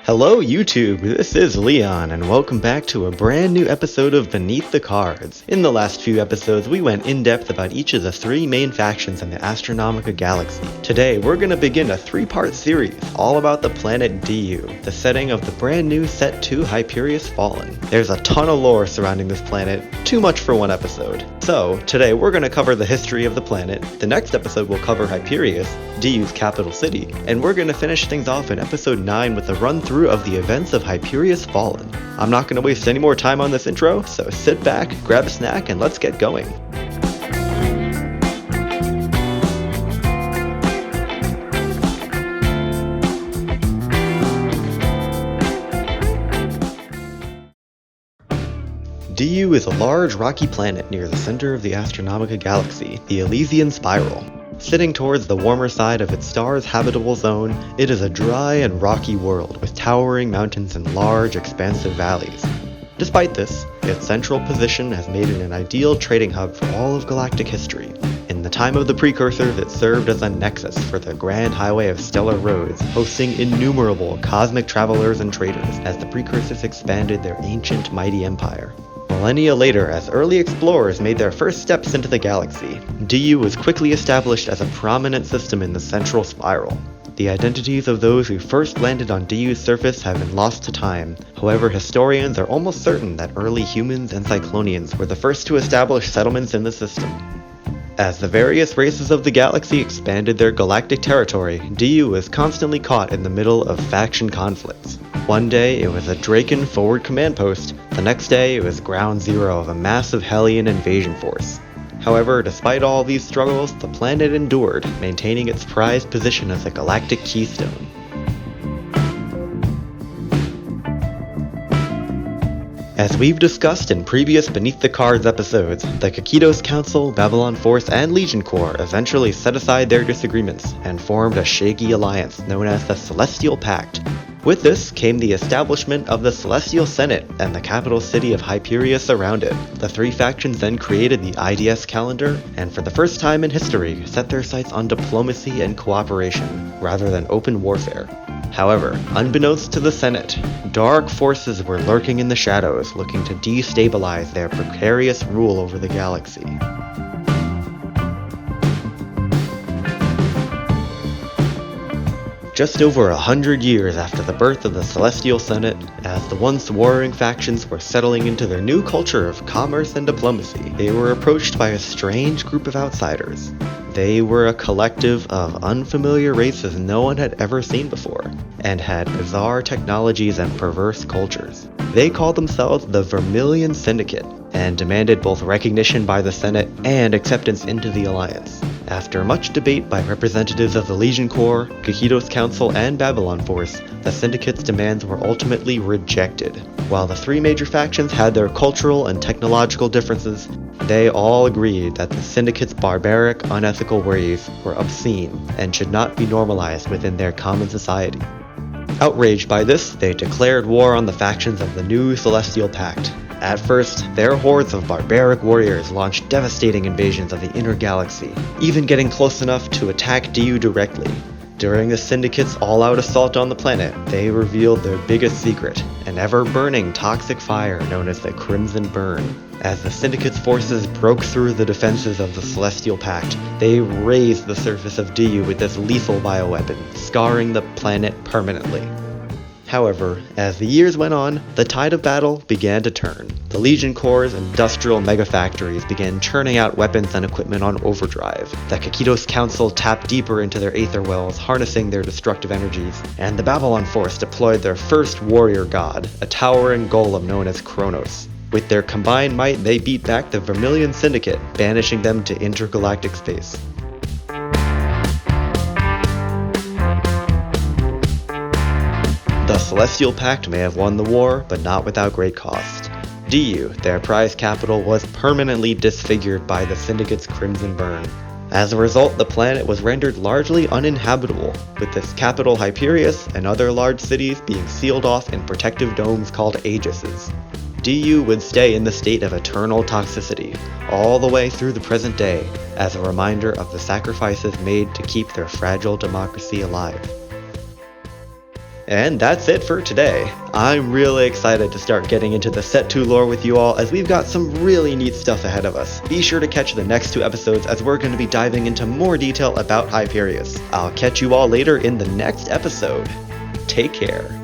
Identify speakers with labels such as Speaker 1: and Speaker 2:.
Speaker 1: Hello YouTube, this is Leon, and welcome back to a brand new episode of Beneath the Cards. In the last few episodes, we went in depth about each of the three main factions in the Astronomica galaxy. Today, we're going to begin a three-part series, all about the planet Du, the setting of the brand new Set 2 Hyperius Fallen. There's a ton of lore surrounding this planet, too much for one episode. So, today we're going to cover the history of the planet, the next episode will cover Hyperius, Du's capital city, and we're going to finish things off in episode 9 with a run-through of the events of Hyperius Fallen. I'm not going to waste any more time on this intro, so sit back, grab a snack, and let's get going. Du is a large rocky planet near the center of the Astronomica galaxy, the Elysian Spiral. Sitting towards the warmer side of its star's habitable zone, it is a dry and rocky world with towering mountains and large, expansive valleys. Despite this, its central position has made it an ideal trading hub for all of galactic history. In the time of the Precursors, it served as a nexus for the grand highway of stellar roads, hosting innumerable cosmic travelers and traders as the Precursors expanded their ancient, mighty empire. Millennia later, as early explorers made their first steps into the galaxy, Du was quickly established as a prominent system in the central spiral. The identities of those who first landed on Du's surface have been lost to time. However, historians are almost certain that early humans and Cyclonians were the first to establish settlements in the system. As the various races of the galaxy expanded their galactic territory, Du was constantly caught in the middle of faction conflicts. One day, it was a Draken forward command post. The next day, it was ground zero of a massive Hellion invasion force. However, despite all these struggles, the planet endured, maintaining its prized position as a galactic keystone. As we've discussed in previous Beneath the Cards episodes, the Kykitos Council, Babylon Force, and Legion Corps eventually set aside their disagreements and formed a shaky alliance known as the Celestial Pact. With this came the establishment of the Celestial Senate and the capital city of Hyperius around it. The three factions then created the IDS calendar, and for the first time in history, set their sights on diplomacy and cooperation, rather than open warfare. However, unbeknownst to the Senate, dark forces were lurking in the shadows, looking to destabilize their precarious rule over the galaxy. Just over 100 years after the birth of the Celestial Senate, as the once warring factions were settling into their new culture of commerce and diplomacy, they were approached by a strange group of outsiders. They were a collective of unfamiliar races no one had ever seen before, and had bizarre technologies and perverse cultures. They called themselves the Vermilion Syndicate, and demanded both recognition by the Senate and acceptance into the Alliance. After much debate by representatives of the Legion Corps, Kykitos Council, and Babylon Force, the Syndicate's demands were ultimately rejected. While the three major factions had their cultural and technological differences, they all agreed that the Syndicate's barbaric, unethical ways were obscene and should not be normalized within their common society. Outraged by this, they declared war on the factions of the new Celestial Pact. At first, their hordes of barbaric warriors launched devastating invasions of the inner galaxy, even getting close enough to attack Du directly. During the Syndicate's all-out assault on the planet, they revealed their biggest secret, an ever-burning toxic fire known as the Crimson Burn. As the Syndicate's forces broke through the defenses of the Celestial Pact, they razed the surface of Du with this lethal bioweapon, scarring the planet permanently. However, as the years went on, the tide of battle began to turn. The Legion Corps' industrial megafactories began churning out weapons and equipment on overdrive. The Kykitos Council tapped deeper into their aether wells, harnessing their destructive energies. And the Babylon Force deployed their first warrior god, a towering golem known as Kronos. With their combined might, they beat back the Vermilion Syndicate, banishing them to intergalactic space. The Celestial Pact may have won the war, but not without great cost. Du, their prized capital, was permanently disfigured by the Syndicate's Crimson Burn. As a result, the planet was rendered largely uninhabitable, with its capital Hyperius and other large cities being sealed off in protective domes called Aegises. Du would stay in the state of eternal toxicity, all the way through the present day, as a reminder of the sacrifices made to keep their fragile democracy alive. And that's it for today. I'm really excited to start getting into the Set 2 lore with you all, as we've got some really neat stuff ahead of us. Be sure to catch the next 2 episodes, as we're going to be diving into more detail about Hyperius. I'll catch you all later in the next episode. Take care.